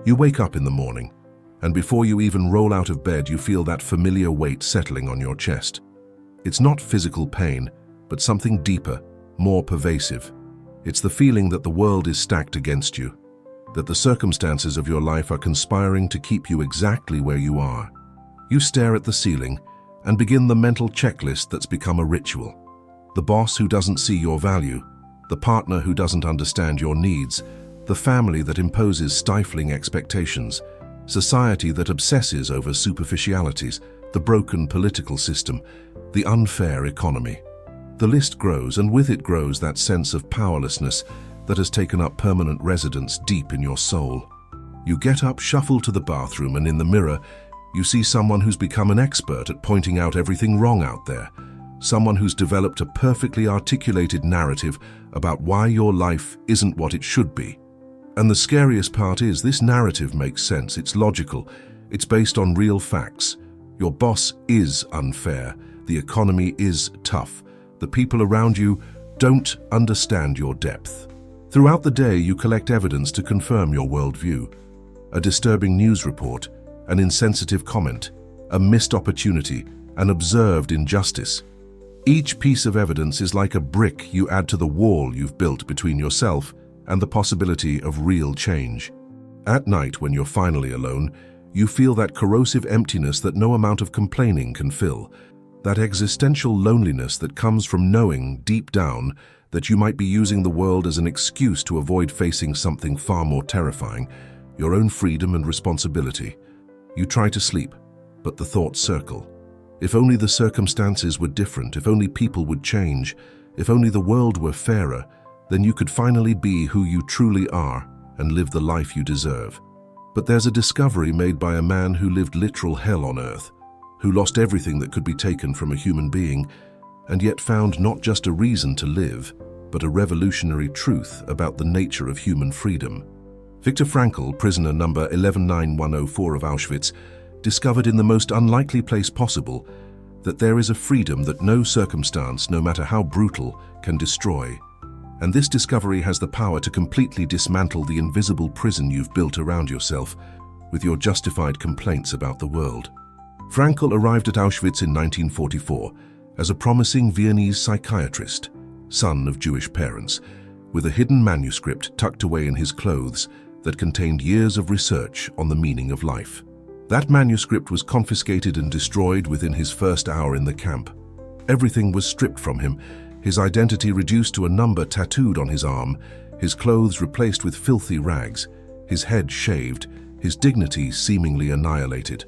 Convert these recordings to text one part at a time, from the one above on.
You wake up in the morning, and before you even roll out of bed, you feel that familiar weight settling on your chest. It's not physical pain, but something deeper, more pervasive. It's the feeling that the world is stacked against you, that the circumstances of your life are conspiring to keep you exactly where you are. You stare at the ceiling and begin the mental checklist that's become a ritual. The boss who doesn't see your value, the partner who doesn't understand your needs, the family that imposes stifling expectations, society that obsesses over superficialities, the broken political system, the unfair economy. The list grows, and with it grows that sense of powerlessness that has taken up permanent residence deep in your soul. You get up, shuffle to the bathroom, and in the mirror, you see someone who's become an expert at pointing out everything wrong out there. Someone who's developed a perfectly articulated narrative about why your life isn't what it should be. And the scariest part is, this narrative makes sense, it's logical, it's based on real facts. Your boss is unfair, the economy is tough, the people around you don't understand your depth. Throughout the day, you collect evidence to confirm your worldview. A disturbing news report, an insensitive comment, a missed opportunity, an observed injustice. Each piece of evidence is like a brick you add to the wall you've built between yourself and the possibility of real change. At night, when you're finally alone, you feel that corrosive emptiness that no amount of complaining can fill, that existential loneliness that comes from knowing deep down that you might be using the world as an excuse to avoid facing something far more terrifying, your own freedom and responsibility. You try to sleep, but the thoughts circle. If only the circumstances were different, if only people would change, if only the world were fairer, then you could finally be who you truly are and live the life you deserve. But there's a discovery made by a man who lived literal hell on earth, who lost everything that could be taken from a human being, and yet found not just a reason to live, but a revolutionary truth about the nature of human freedom. Viktor Frankl, prisoner number 119104 of Auschwitz, discovered in the most unlikely place possible that there is a freedom that no circumstance, no matter how brutal, can destroy. And this discovery has the power to completely dismantle the invisible prison you've built around yourself with your justified complaints about the world. Frankl arrived at Auschwitz in 1944 as a promising Viennese psychiatrist, son of Jewish parents, with a hidden manuscript tucked away in his clothes that contained years of research on the meaning of life. That manuscript was confiscated and destroyed within his first hour in the camp. Everything was stripped from him, his identity reduced to a number tattooed on his arm, his clothes replaced with filthy rags, his head shaved, his dignity seemingly annihilated.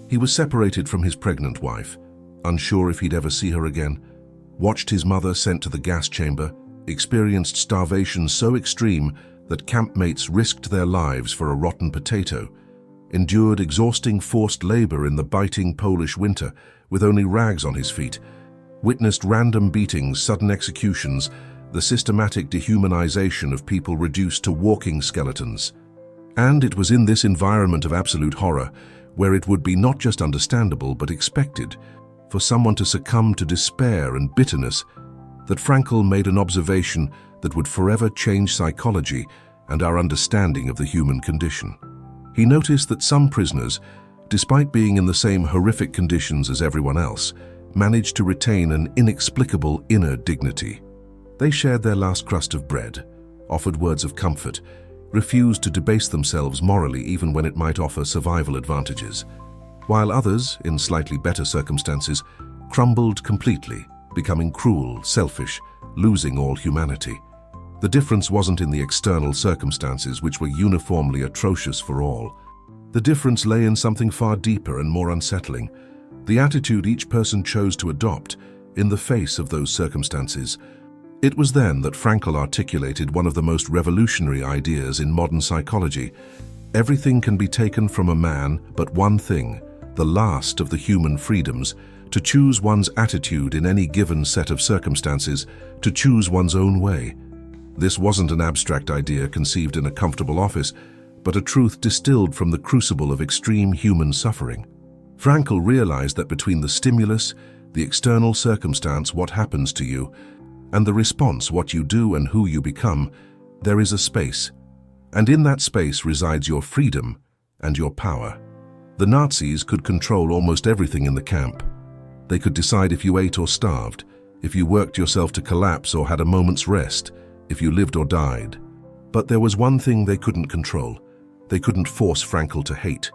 He was separated from his pregnant wife, unsure if he'd ever see her again, watched his mother sent to the gas chamber, experienced starvation so extreme that campmates risked their lives for a rotten potato, endured exhausting forced labor in the biting Polish winter with only rags on his feet, witnessed random beatings, sudden executions, the systematic dehumanization of people reduced to walking skeletons. And it was in this environment of absolute horror, where it would be not just understandable but expected for someone to succumb to despair and bitterness, that Frankl made an observation that would forever change psychology and our understanding of the human condition. He noticed that some prisoners, despite being in the same horrific conditions as everyone else, managed to retain an inexplicable inner dignity. They shared their last crust of bread, offered words of comfort, refused to debase themselves morally even when it might offer survival advantages, while others, in slightly better circumstances, crumbled completely, becoming cruel, selfish, losing all humanity. The difference wasn't in the external circumstances, which were uniformly atrocious for all. The difference lay in something far deeper and more unsettling, the attitude each person chose to adopt in the face of those circumstances. It was then that Frankl articulated one of the most revolutionary ideas in modern psychology. Everything can be taken from a man, but one thing, the last of the human freedoms, to choose one's attitude in any given set of circumstances, to choose one's own way. This wasn't an abstract idea conceived in a comfortable office, but a truth distilled from the crucible of extreme human suffering. Frankl realized that between the stimulus, the external circumstance, what happens to you, and the response, what you do and who you become, there is a space, And in that space resides your freedom and your power. The Nazis could control almost everything in the camp. They could decide if you ate or starved, if you worked yourself to collapse or had a moment's rest, if you lived or died. But there was one thing they couldn't control. They couldn't force Frankl to hate.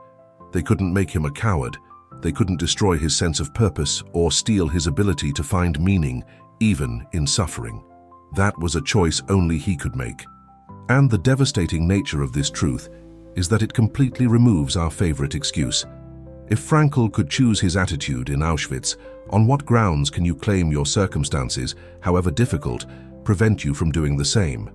They couldn't make him a coward. They couldn't destroy his sense of purpose or steal his ability to find meaning, even in suffering. That was a choice only he could make. And the devastating nature of this truth is that it completely removes our favorite excuse. If Frankl could choose his attitude in Auschwitz, on what grounds can you claim your circumstances, however difficult, prevent you from doing the same?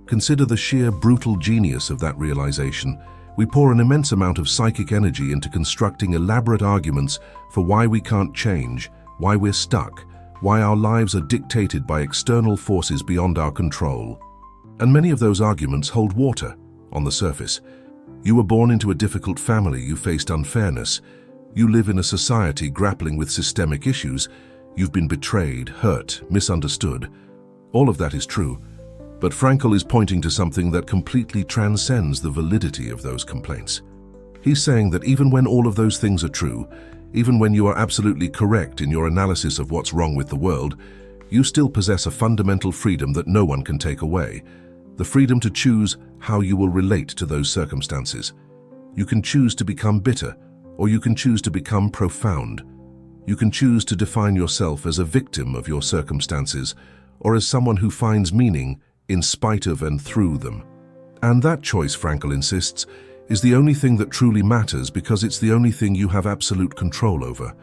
Consider the sheer brutal genius of that realization. We pour an immense amount of psychic energy into constructing elaborate arguments for why we can't change, why we're stuck, why our lives are dictated by external forces beyond our control. And many of those arguments hold water on the surface. You were born into a difficult family, you faced unfairness. You live in a society grappling with systemic issues. You've been betrayed, hurt, misunderstood. All of that is true. But Frankl is pointing to something that completely transcends the validity of those complaints. He's saying that even when all of those things are true, even when you are absolutely correct in your analysis of what's wrong with the world, you still possess a fundamental freedom that no one can take away. The freedom to choose how you will relate to those circumstances. You can choose to become bitter, or you can choose to become profound. You can choose to define yourself as a victim of your circumstances, or as someone who finds meaning in spite of and through them. And that choice, Frankl insists, is the only thing that truly matters because it's the only thing you have absolute control over.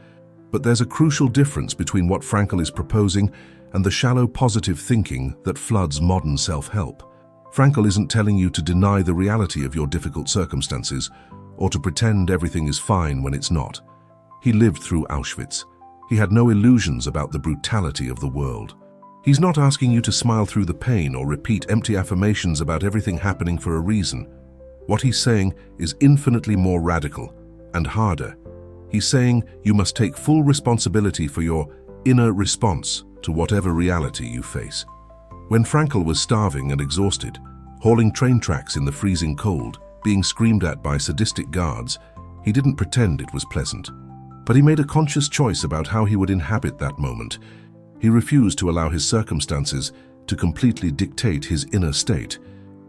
But there's a crucial difference between what Frankl is proposing and the shallow positive thinking that floods modern self-help. Frankl isn't telling you to deny the reality of your difficult circumstances or to pretend everything is fine when it's not. He lived through Auschwitz. He had no illusions about the brutality of the world. He's not asking you to smile through the pain or repeat empty affirmations about everything happening for a reason. What he's saying is infinitely more radical and harder. He's saying you must take full responsibility for your inner response to whatever reality you face. When Frankl was starving and exhausted, hauling train tracks in the freezing cold, being screamed at by sadistic guards, he didn't pretend it was pleasant. But he made a conscious choice about how he would inhabit that moment. He refused to allow his circumstances to completely dictate his inner state.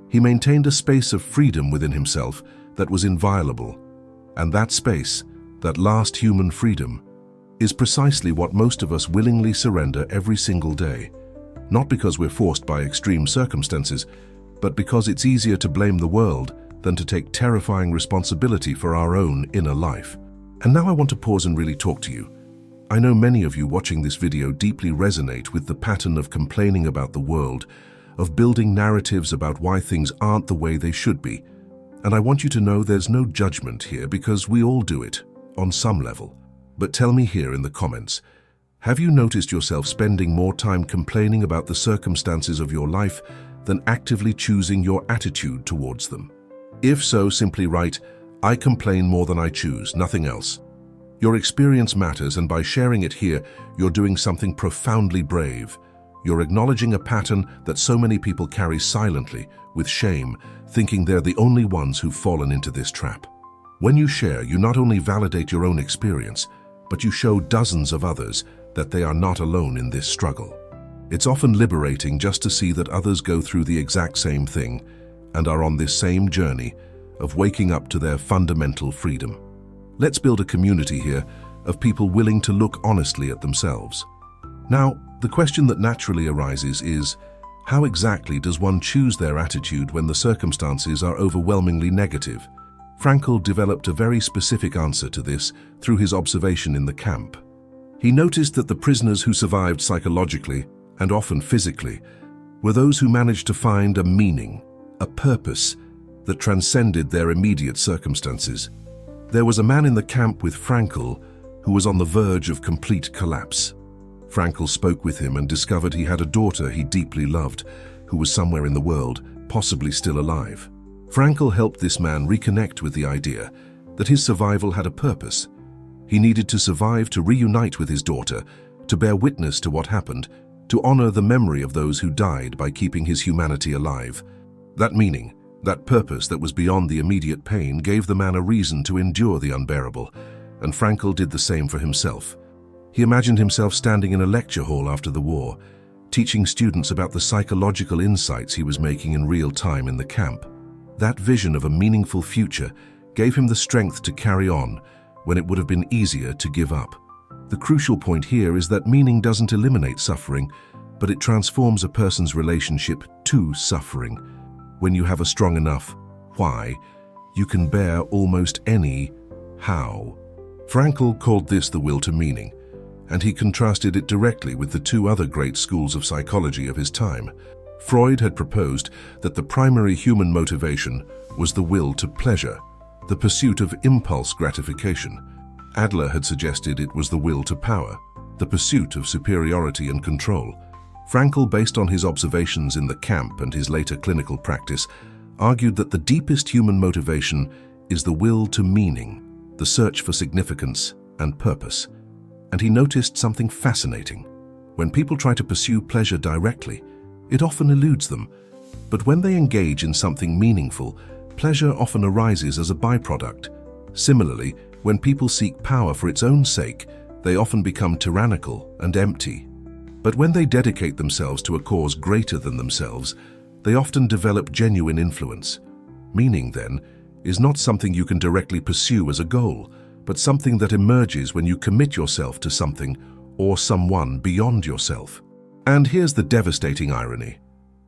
He maintained a space of freedom within himself that was inviolable. And that space, that last human freedom, is precisely what most of us willingly surrender every single day. Not because we're forced by extreme circumstances, but because it's easier to blame the world than to take terrifying responsibility for our own inner life. And now I want to pause and really talk to you. I know many of you watching this video deeply resonate with the pattern of complaining about the world, of building narratives about why things aren't the way they should be. And I want you to know there's no judgment here because we all do it, on some level. But tell me here in the comments, have you noticed yourself spending more time complaining about the circumstances of your life than actively choosing your attitude towards them? If so, simply write, "I complain more than I choose, nothing else." Your experience matters, and by sharing it here, you're doing something profoundly brave. You're acknowledging a pattern that so many people carry silently, with shame, thinking they're the only ones who've fallen into this trap. When you share, you not only validate your own experience, but you show dozens of others that they are not alone in this struggle. It's often liberating just to see that others go through the exact same thing and are on this same journey of waking up to their fundamental freedom. Let's build a community here of people willing to look honestly at themselves. Now, the question that naturally arises is, how exactly does one choose their attitude when the circumstances are overwhelmingly negative? Frankl developed a very specific answer to this through his observation in the camp. He noticed that the prisoners who survived psychologically, and often physically, were those who managed to find a meaning, a purpose that transcended their immediate circumstances. There was a man in the camp with Frankl who was on the verge of complete collapse. Frankl spoke with him and discovered he had a daughter he deeply loved, who was somewhere in the world, possibly still alive. Frankl helped this man reconnect with the idea that his survival had a purpose. He needed to survive to reunite with his daughter, to bear witness to what happened, to honor the memory of those who died by keeping his humanity alive. That meaning, That purpose that was beyond the immediate pain gave the man a reason to endure the unbearable, and Frankl did the same for himself. He imagined himself standing in a lecture hall after the war, teaching students about the psychological insights he was making in real time in the camp. That vision of a meaningful future gave him the strength to carry on when it would have been easier to give up. The crucial point here is that meaning doesn't eliminate suffering, but it transforms a person's relationship to suffering. When you have a strong enough why, you can bear almost any how. Frankl called this the will to meaning, and he contrasted it directly with the two other great schools of psychology of his time. Freud had proposed that the primary human motivation was the will to pleasure, the pursuit of impulse gratification. Adler had suggested it was the will to power, the pursuit of superiority and control. Frankl, based on his observations in the camp and his later clinical practice, argued that the deepest human motivation is the will to meaning, the search for significance and purpose. And he noticed something fascinating. When people try to pursue pleasure directly, it often eludes them. But when they engage in something meaningful, pleasure often arises as a byproduct. Similarly, when people seek power for its own sake, they often become tyrannical and empty. But when they dedicate themselves to a cause greater than themselves, they often develop genuine influence. Meaning, then, is not something you can directly pursue as a goal, but something that emerges when you commit yourself to something or someone beyond yourself. And here's the devastating irony.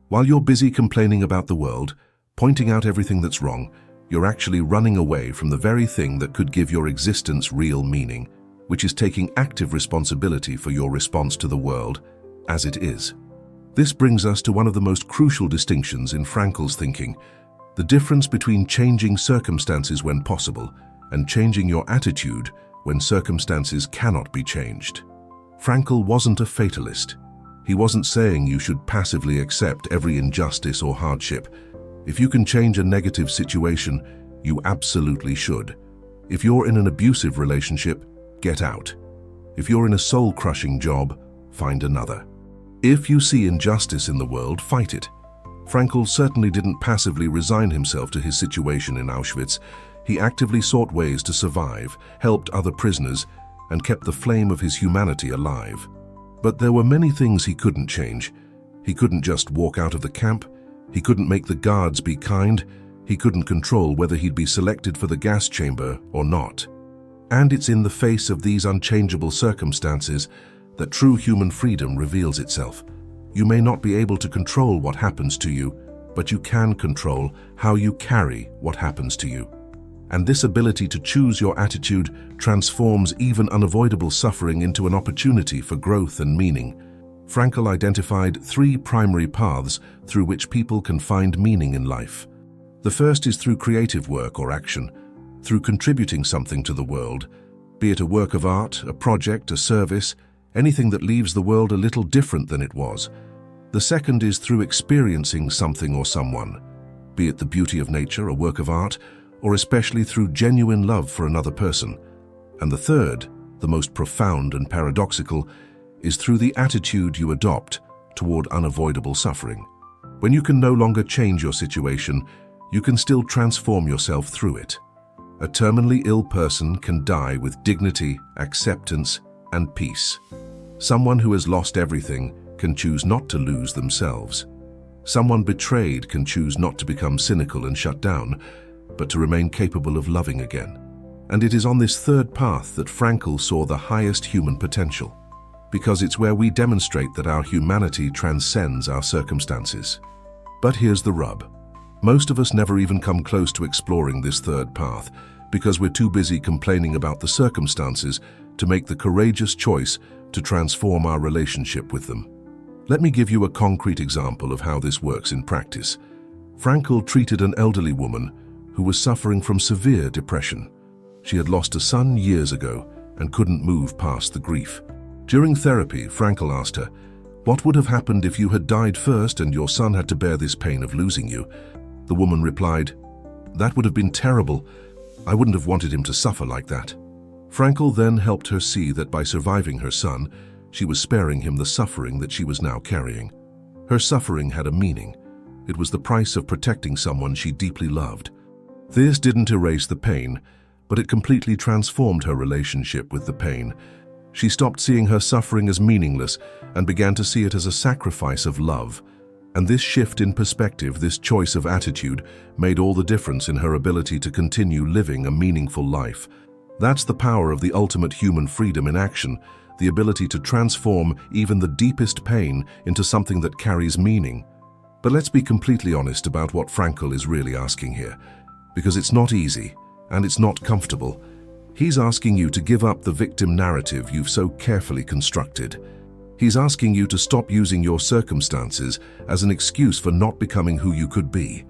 While you're busy complaining about the world, pointing out everything that's wrong, you're actually running away from the very thing that could give your existence real meaning, which is taking active responsibility for your response to the world as it is. This brings us to one of the most crucial distinctions in Frankl's thinking, the difference between changing circumstances when possible and changing your attitude when circumstances cannot be changed. Frankl wasn't a fatalist. He wasn't saying you should passively accept every injustice or hardship. If you can change a negative situation, you absolutely should. If you're in an abusive relationship, get out. If you're in a soul-crushing job, find another. If you see injustice in the world, fight it. Frankl certainly didn't passively resign himself to his situation in Auschwitz. He actively sought ways to survive, helped other prisoners, and kept the flame of his humanity alive. But there were many things he couldn't change. He couldn't just walk out of the camp. He couldn't make the guards be kind. He couldn't control whether he'd be selected for the gas chamber or not. And it's in the face of these unchangeable circumstances that true human freedom reveals itself. You may not be able to control what happens to you, but you can control how you carry what happens to you. And this ability to choose your attitude transforms even unavoidable suffering into an opportunity for growth and meaning. Frankl identified 3 primary paths through which people can find meaning in life. The first is through creative work or action, through contributing something to the world, be it a work of art, a project, a service, anything that leaves the world a little different than it was. The second is through experiencing something or someone, be it the beauty of nature, a work of art, or especially through genuine love for another person. And the third, the most profound and paradoxical, is through the attitude you adopt toward unavoidable suffering. When you can no longer change your situation, you can still transform yourself through it. A terminally ill person can die with dignity, acceptance, and peace. Someone who has lost everything can choose not to lose themselves. Someone betrayed can choose not to become cynical and shut down, but to remain capable of loving again. And it is on this third path that Frankl saw the highest human potential, because it's where we demonstrate that our humanity transcends our circumstances. But here's the rub. Most of us never even come close to exploring this third path because we're too busy complaining about the circumstances to make the courageous choice to transform our relationship with them. Let me give you a concrete example of how this works in practice. Frankl treated an elderly woman who was suffering from severe depression. She had lost a son years ago and couldn't move past the grief. During therapy, Frankl asked her, "What would have happened if you had died first and your son had to bear this pain of losing you?" The woman replied, "That would have been terrible. I wouldn't have wanted him to suffer like that." Frankl then helped her see that by surviving her son, she was sparing him the suffering that she was now carrying. Her suffering had a meaning. It was the price of protecting someone she deeply loved. This didn't erase the pain, but it completely transformed her relationship with the pain. She stopped seeing her suffering as meaningless and began to see it as a sacrifice of love. And this shift in perspective, this choice of attitude, made all the difference in her ability to continue living a meaningful life. That's the power of the ultimate human freedom in action, the ability to transform even the deepest pain into something that carries meaning. But let's be completely honest about what Frankl is really asking here, because it's not easy and it's not comfortable. He's asking you to give up the victim narrative you've so carefully constructed. He's asking you to stop using your circumstances as an excuse for not becoming who you could be.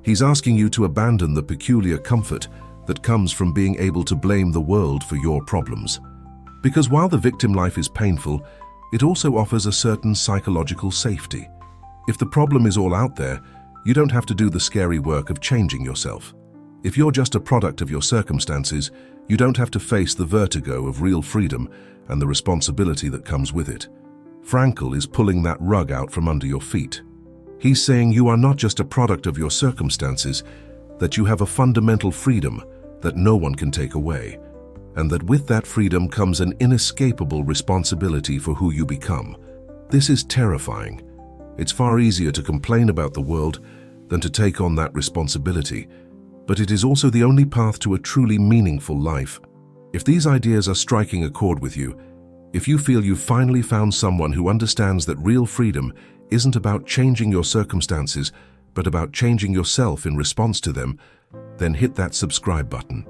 He's asking you to abandon the peculiar comfort that comes from being able to blame the world for your problems. Because while the victim life is painful, it also offers a certain psychological safety. If the problem is all out there, you don't have to do the scary work of changing yourself. If you're just a product of your circumstances, you don't have to face the vertigo of real freedom and the responsibility that comes with it. Frankl is pulling that rug out from under your feet. He's saying you are not just a product of your circumstances, that you have a fundamental freedom that no one can take away, and that with that freedom comes an inescapable responsibility for who you become. This is terrifying. It's far easier to complain about the world than to take on that responsibility, but it is also the only path to a truly meaningful life. If these ideas are striking a chord with you, if you feel you've finally found someone who understands that real freedom isn't about changing your circumstances, but about changing yourself in response to them, then hit that subscribe button.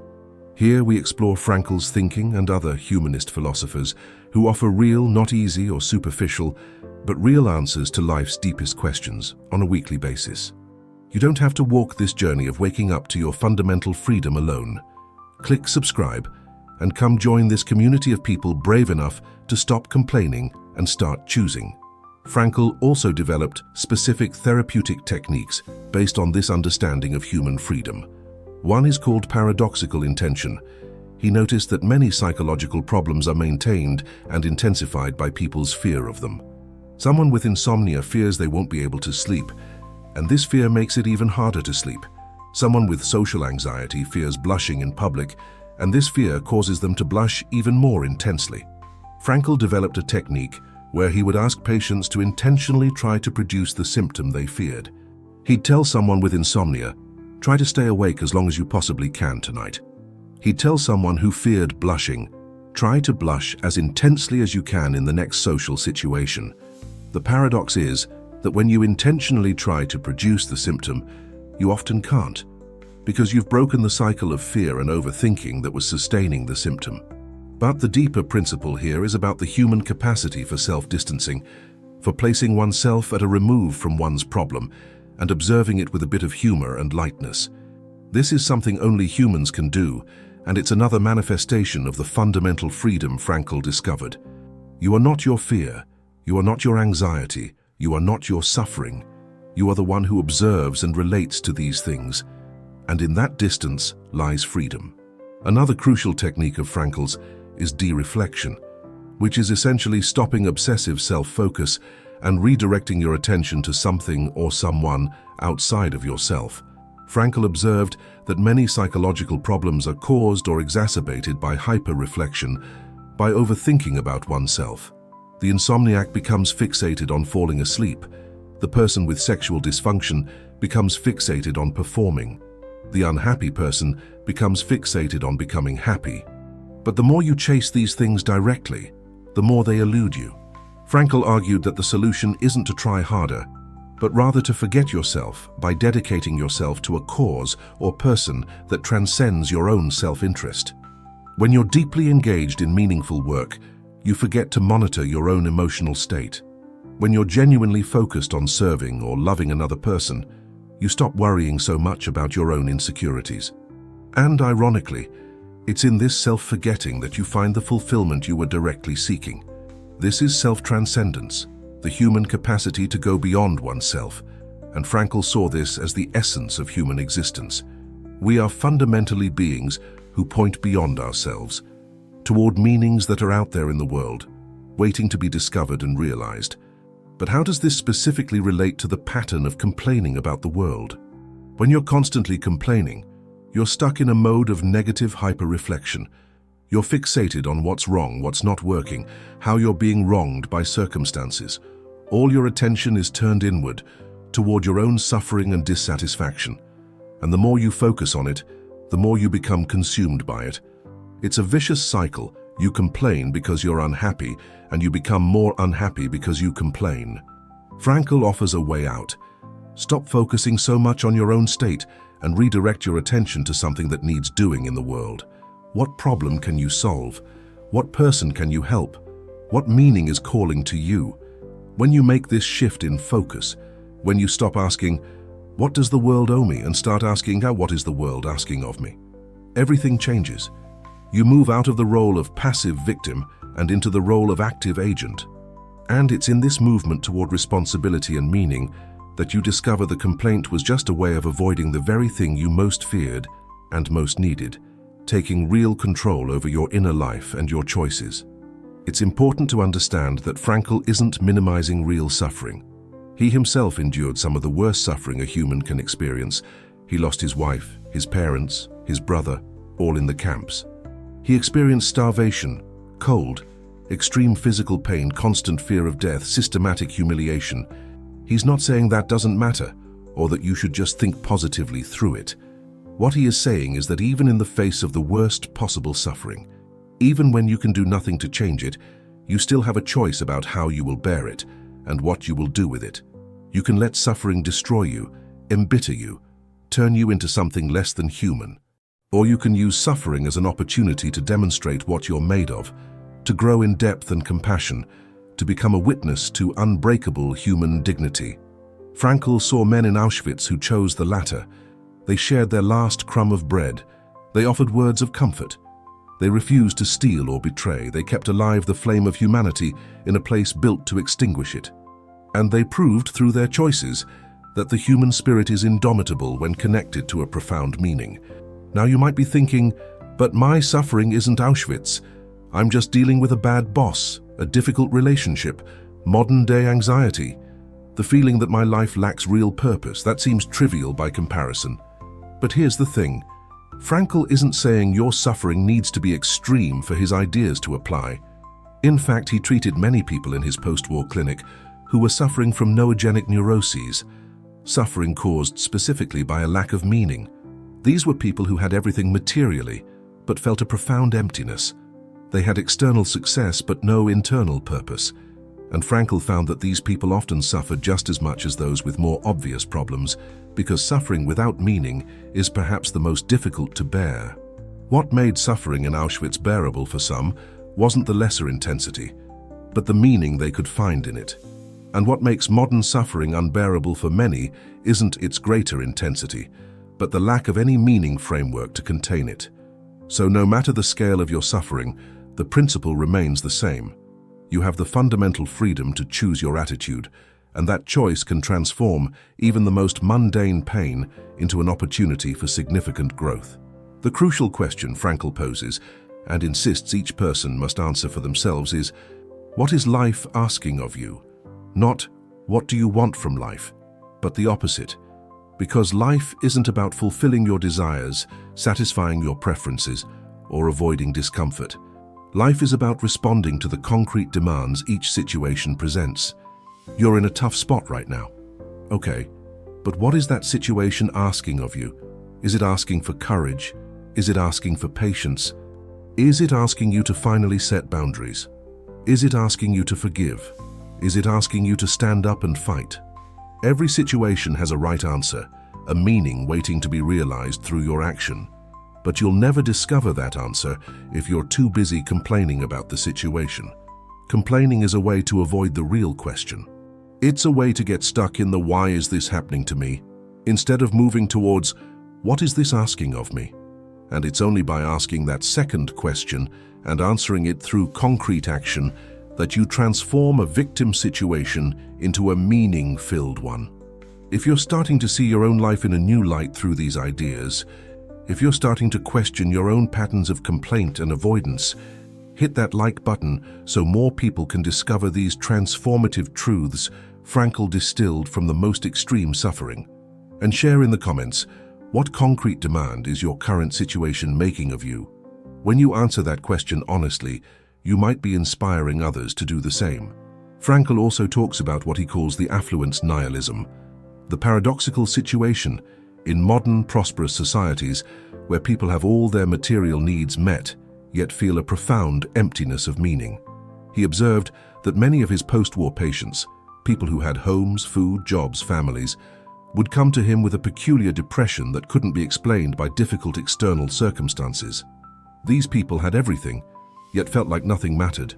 Here we explore Frankl's thinking and other humanist philosophers who offer real, not easy or superficial, but real answers to life's deepest questions on a weekly basis. You don't have to walk this journey of waking up to your fundamental freedom alone. Click subscribe and come join this community of people brave enough to stop complaining and start choosing. Frankl also developed specific therapeutic techniques based on this understanding of human freedom. One is called paradoxical intention. He noticed that many psychological problems are maintained and intensified by people's fear of them. Someone with insomnia fears they won't be able to sleep, and this fear makes it even harder to sleep. Someone with social anxiety fears blushing in public, and this fear causes them to blush even more intensely. Frankl developed a technique where he would ask patients to intentionally try to produce the symptom they feared. He'd tell someone with insomnia, "Try to stay awake as long as you possibly can tonight." He'd tell someone who feared blushing, "Try to blush as intensely as you can in the next social situation." The paradox is that when you intentionally try to produce the symptom, you often can't, because you've broken the cycle of fear and overthinking that was sustaining the symptom. But the deeper principle here is about the human capacity for self-distancing, for placing oneself at a remove from one's problem and observing it with a bit of humor and lightness. This is something only humans can do, and it's another manifestation of the fundamental freedom Frankl discovered. You are not your fear, you are not your anxiety, you are not your suffering. You are the one who observes and relates to these things, and in that distance lies freedom. Another crucial technique of Frankl's is de-reflection, which is essentially stopping obsessive self-focus and redirecting your attention to something or someone outside of yourself. Frankl observed that many psychological problems are caused or exacerbated by hyper-reflection, by overthinking about oneself. The insomniac becomes fixated on falling asleep. The person with sexual dysfunction becomes fixated on performing. The unhappy person becomes fixated on becoming happy. But the more you chase these things directly, the more they elude you. Frankl argued that the solution isn't to try harder, but rather to forget yourself by dedicating yourself to a cause or person that transcends your own self-interest. When you're deeply engaged in meaningful work, you forget to monitor your own emotional state. When you're genuinely focused on serving or loving another person, you stop worrying so much about your own insecurities. And ironically, it's in this self-forgetting that you find the fulfillment you were directly seeking. This is self-transcendence, the human capacity to go beyond oneself, and Frankl saw this as the essence of human existence. We are fundamentally beings who point beyond ourselves, toward meanings that are out there in the world, waiting to be discovered and realized. But how does this specifically relate to the pattern of complaining about the world? When you're constantly complaining, you're stuck in a mode of negative hyper-reflection. You're fixated on what's wrong, what's not working, how you're being wronged by circumstances. All your attention is turned inward, toward your own suffering and dissatisfaction. And the more you focus on it, the more you become consumed by it. It's a vicious cycle. You complain because you're unhappy, and you become more unhappy because you complain. Frankl offers a way out. Stop focusing so much on your own state and redirect your attention to something that needs doing in the world. What problem can you solve? What person can you help? What meaning is calling to you? When you make this shift in focus, when you stop asking, "What does the world owe me?" and start asking, "What is the world asking of me?" everything changes. You move out of the role of passive victim and into the role of active agent. And it's in this movement toward responsibility and meaning that you discover the complaint was just a way of avoiding the very thing you most feared and most needed, taking real control over your inner life and your choices. It's important to understand that Frankl isn't minimizing real suffering. He himself endured some of the worst suffering a human can experience. He lost his wife, his parents, his brother, all in the camps. He experienced starvation, cold, extreme physical pain, constant fear of death, systematic humiliation. He's not saying that doesn't matter, or that you should just think positively through it. What he is saying is that even in the face of the worst possible suffering, even when you can do nothing to change it, you still have a choice about how you will bear it and what you will do with it. You can let suffering destroy you, embitter you, turn you into something less than human. Or you can use suffering as an opportunity to demonstrate what you're made of, to grow in depth and compassion, to become a witness to unbreakable human dignity. Frankl saw men in Auschwitz who chose the latter. They shared their last crumb of bread. They offered words of comfort. They refused to steal or betray. They kept alive the flame of humanity in a place built to extinguish it. And they proved through their choices that the human spirit is indomitable when connected to a profound meaning. Now you might be thinking, but my suffering isn't Auschwitz. I'm just dealing with a bad boss, a difficult relationship, modern-day anxiety. The feeling that my life lacks real purpose, that seems trivial by comparison. But here's the thing. Frankl isn't saying your suffering needs to be extreme for his ideas to apply. In fact, he treated many people in his post-war clinic who were suffering from noogenic neuroses, suffering caused specifically by a lack of meaning. These were people who had everything materially, but felt a profound emptiness. They had external success, but no internal purpose. And Frankl found that these people often suffered just as much as those with more obvious problems, because suffering without meaning is perhaps the most difficult to bear. What made suffering in Auschwitz bearable for some wasn't the lesser intensity, but the meaning they could find in it. And what makes modern suffering unbearable for many isn't its greater intensity, but the lack of any meaning framework to contain it. So no matter the scale of your suffering, the principle remains the same. You have the fundamental freedom to choose your attitude, and that choice can transform even the most mundane pain into an opportunity for significant growth. The crucial question Frankl poses, and insists each person must answer for themselves, is, what is life asking of you? Not, what do you want from life, but the opposite. Because life isn't about fulfilling your desires, satisfying your preferences, or avoiding discomfort. Life is about responding to the concrete demands each situation presents. You're in a tough spot right now. Okay, but what is that situation asking of you? Is it asking for courage? Is it asking for patience? Is it asking you to finally set boundaries? Is it asking you to forgive? Is it asking you to stand up and fight? Every situation has a right answer, a meaning waiting to be realized through your action. But you'll never discover that answer if you're too busy complaining about the situation. Complaining is a way to avoid the real question. It's a way to get stuck in the "why is this happening to me?" instead of moving towards "what is this asking of me?" And it's only by asking that second question and answering it through concrete action that you transform a victim situation into a meaning-filled one. If you're starting to see your own life in a new light through these ideas, if you're starting to question your own patterns of complaint and avoidance, hit that like button so more people can discover these transformative truths Frankl distilled from the most extreme suffering. And share in the comments, what concrete demand is your current situation making of you? When you answer that question honestly, you might be inspiring others to do the same. Frankl also talks about what he calls the affluence nihilism, the paradoxical situation in modern, prosperous societies where people have all their material needs met, yet feel a profound emptiness of meaning. He observed that many of his post-war patients, people who had homes, food, jobs, families, would come to him with a peculiar depression that couldn't be explained by difficult external circumstances. These people had everything, yet felt like nothing mattered.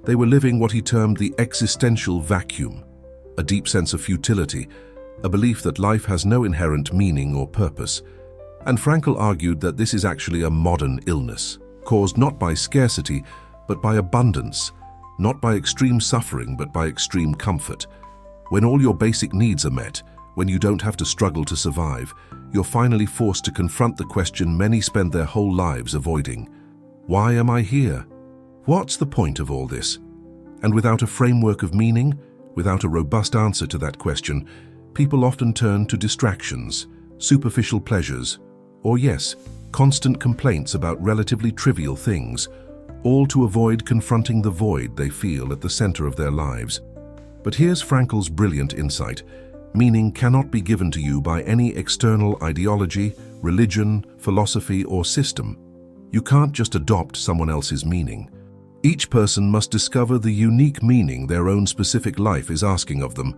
They were living what he termed the existential vacuum, a deep sense of futility, a belief that life has no inherent meaning or purpose. And Frankl argued that this is actually a modern illness, caused not by scarcity, but by abundance, not by extreme suffering, but by extreme comfort. When all your basic needs are met, when you don't have to struggle to survive, you're finally forced to confront the question many spend their whole lives avoiding. Why am I here? What's the point of all this? And without a framework of meaning, without a robust answer to that question, people often turn to distractions, superficial pleasures, or yes, constant complaints about relatively trivial things, all to avoid confronting the void they feel at the center of their lives. But here's Frankl's brilliant insight. Meaning cannot be given to you by any external ideology, religion, philosophy, or system. You can't just adopt someone else's meaning. Each person must discover the unique meaning their own specific life is asking of them.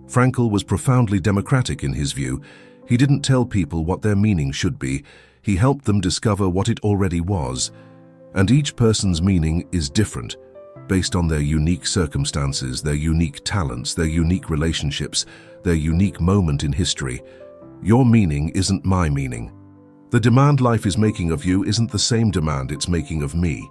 Frankl was profoundly democratic in his view. He didn't tell people what their meaning should be. He helped them discover what it already was. And each person's meaning is different, based on their unique circumstances, their unique talents, their unique relationships, their unique moment in history. Your meaning isn't my meaning. The demand life is making of you isn't the same demand it's making of me.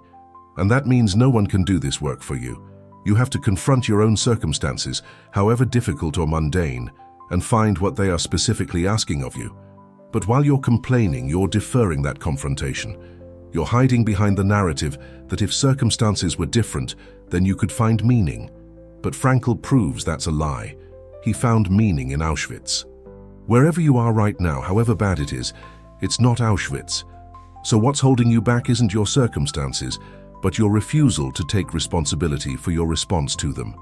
And that means no one can do this work for you. You have to confront your own circumstances, however difficult or mundane, and find what they are specifically asking of you. But while you're complaining, you're deferring that confrontation. You're hiding behind the narrative that if circumstances were different, then you could find meaning. But Frankl proves that's a lie. He found meaning in Auschwitz. Wherever you are right now, however bad it is, it's not Auschwitz. So what's holding you back isn't your circumstances, but your refusal to take responsibility for your response to them.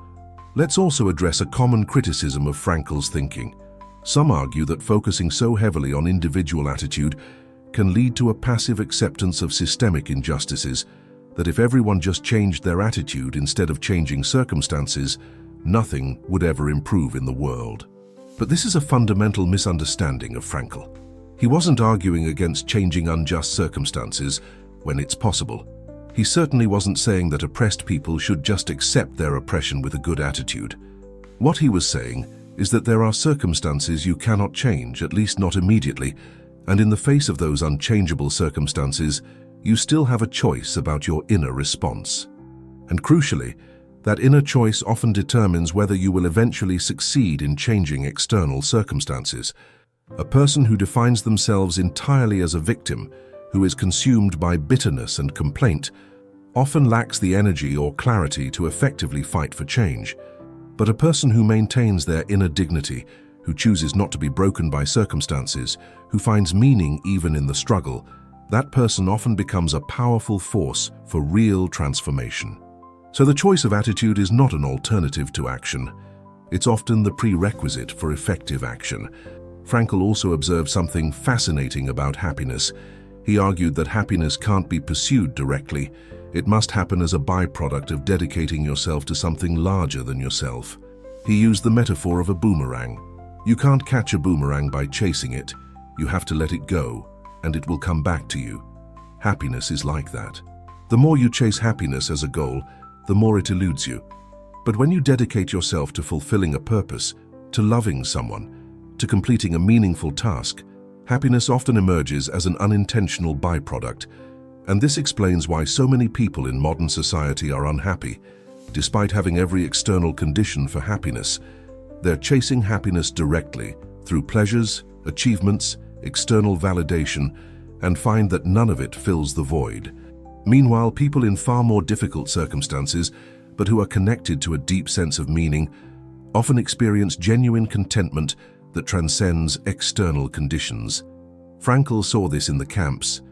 Let's also address a common criticism of Frankl's thinking. Some argue that focusing so heavily on individual attitude can lead to a passive acceptance of systemic injustices, that if everyone just changed their attitude instead of changing circumstances, nothing would ever improve in the world. But this is a fundamental misunderstanding of Frankl. He wasn't arguing against changing unjust circumstances when it's possible. He certainly wasn't saying that oppressed people should just accept their oppression with a good attitude. What he was saying is that there are circumstances you cannot change, at least not immediately, and in the face of those unchangeable circumstances, you still have a choice about your inner response. And crucially, that inner choice often determines whether you will eventually succeed in changing external circumstances. A person who defines themselves entirely as a victim, who is consumed by bitterness and complaint, often lacks the energy or clarity to effectively fight for change. But a person who maintains their inner dignity, who chooses not to be broken by circumstances, who finds meaning even in the struggle, that person often becomes a powerful force for real transformation. So the choice of attitude is not an alternative to action. It's often the prerequisite for effective action. Frankl also observed something fascinating about happiness. He argued that happiness can't be pursued directly. It must happen as a byproduct of dedicating yourself to something larger than yourself. He used the metaphor of a boomerang. You can't catch a boomerang by chasing it. You have to let it go, and it will come back to you. Happiness is like that. The more you chase happiness as a goal, the more it eludes you. But when you dedicate yourself to fulfilling a purpose, to loving someone, to completing a meaningful task, happiness often emerges as an unintentional byproduct. And this explains why so many people in modern society are unhappy. Despite having every external condition for happiness, they're chasing happiness directly through pleasures, achievements, external validation, and find that none of it fills the void. Meanwhile, people in far more difficult circumstances, but who are connected to a deep sense of meaning, often experience genuine contentment that transcends external conditions. Frankl saw this in the camps.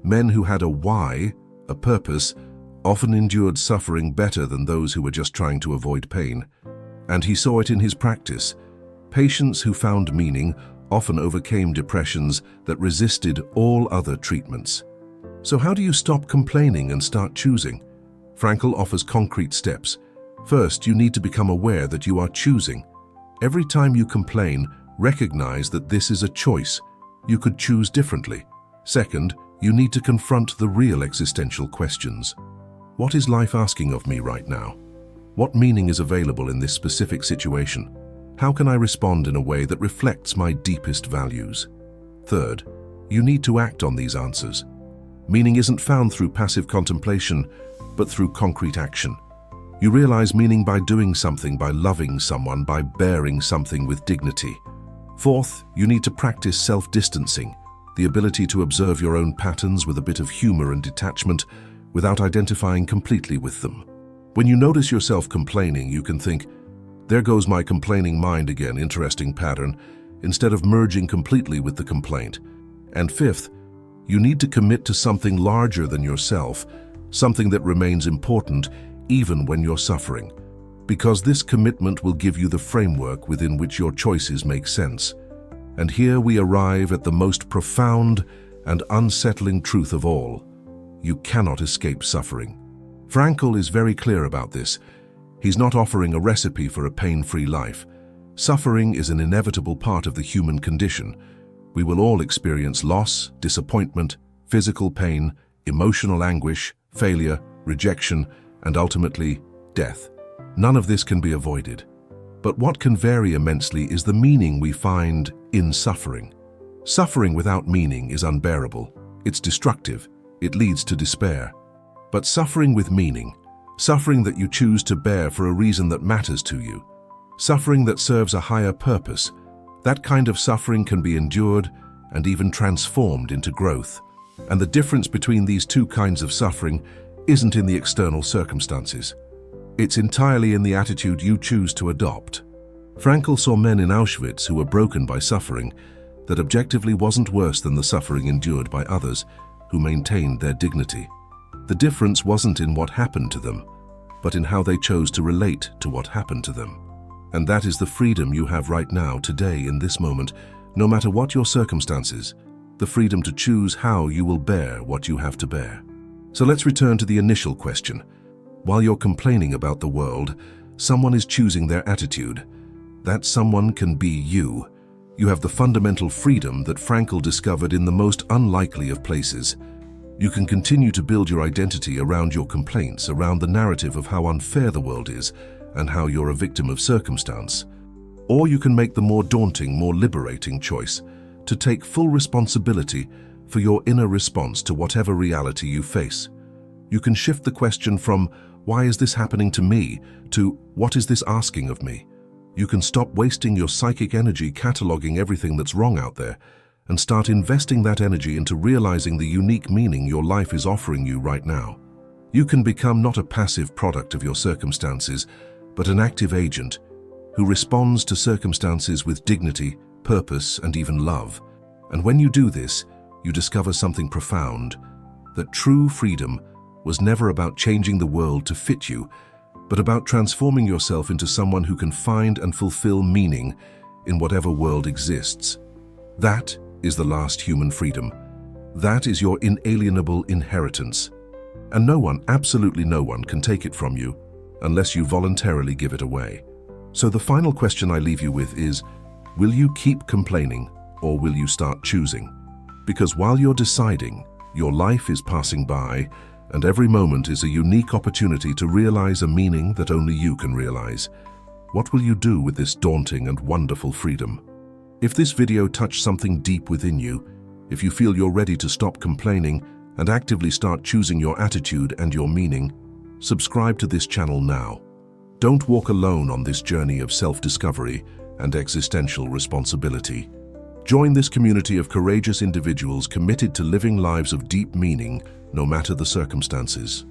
Men who had a why, a purpose, often endured suffering better than those who were just trying to avoid pain. And he saw it in his practice. Patients who found meaning often overcame depressions that resisted all other treatments. So how do you stop complaining and start choosing? Frankl offers concrete steps. First, you need to become aware that you are choosing. Every time you complain, recognize that this is a choice. You could choose differently. Second, you need to confront the real existential questions. What is life asking of me right now? What meaning is available in this specific situation? How can I respond in a way that reflects my deepest values? Third, you need to act on these answers. Meaning isn't found through passive contemplation, but through concrete action. You realize meaning by doing something, by loving someone, by bearing something with dignity. Fourth, you need to practice self-distancing, the ability to observe your own patterns with a bit of humor and detachment without identifying completely with them. When you notice yourself complaining, you can think, "There goes my complaining mind again, interesting pattern," instead of merging completely with the complaint. And fifth, you need to commit to something larger than yourself, something that remains important even when you're suffering, because this commitment will give you the framework within which your choices make sense. And here we arrive at the most profound and unsettling truth of all. You cannot escape suffering. Frankl is very clear about this. He's not offering a recipe for a pain-free life. Suffering is an inevitable part of the human condition. We will all experience loss, disappointment, physical pain, emotional anguish, failure, rejection, and ultimately, death. None of this can be avoided. But what can vary immensely is the meaning we find in suffering. Suffering without meaning is unbearable. It's destructive. It leads to despair. But suffering with meaning, suffering that you choose to bear for a reason that matters to you, suffering that serves a higher purpose, that kind of suffering can be endured and even transformed into growth. And the difference between these two kinds of suffering isn't in the external circumstances. It's entirely in the attitude you choose to adopt. Frankl saw men in Auschwitz who were broken by suffering that objectively wasn't worse than the suffering endured by others who maintained their dignity. The difference wasn't in what happened to them, but in how they chose to relate to what happened to them. And that is the freedom you have right now, today, in this moment, no matter what your circumstances, the freedom to choose how you will bear what you have to bear. So let's return to the initial question. While you're complaining about the world, someone is choosing their attitude. That someone can be you. You have the fundamental freedom that Frankl discovered in the most unlikely of places. You can continue to build your identity around your complaints, around the narrative of how unfair the world is and how you're a victim of circumstance. Or you can make the more daunting, more liberating choice to take full responsibility for your inner response to whatever reality you face. You can shift the question from, "Why is this happening to me?" to, "What is this asking of me?" You can stop wasting your psychic energy cataloging everything that's wrong out there and start investing that energy into realizing the unique meaning your life is offering you right now. You can become not a passive product of your circumstances, but an active agent who responds to circumstances with dignity, purpose, and even love. And when you do this, you discover something profound, that true freedom was never about changing the world to fit you, but about transforming yourself into someone who can find and fulfill meaning in whatever world exists. That is the last human freedom. That is your inalienable inheritance. And no one, absolutely no one, can take it from you unless you voluntarily give it away. So the final question I leave you with is, will you keep complaining or will you start choosing? Because while you're deciding, your life is passing by, and every moment is a unique opportunity to realize a meaning that only you can realize. What will you do with this daunting and wonderful freedom? If this video touched something deep within you, if you feel you're ready to stop complaining and actively start choosing your attitude and your meaning, subscribe to this channel now. Don't walk alone on this journey of self-discovery and existential responsibility. Join this community of courageous individuals committed to living lives of deep meaning, no matter the circumstances.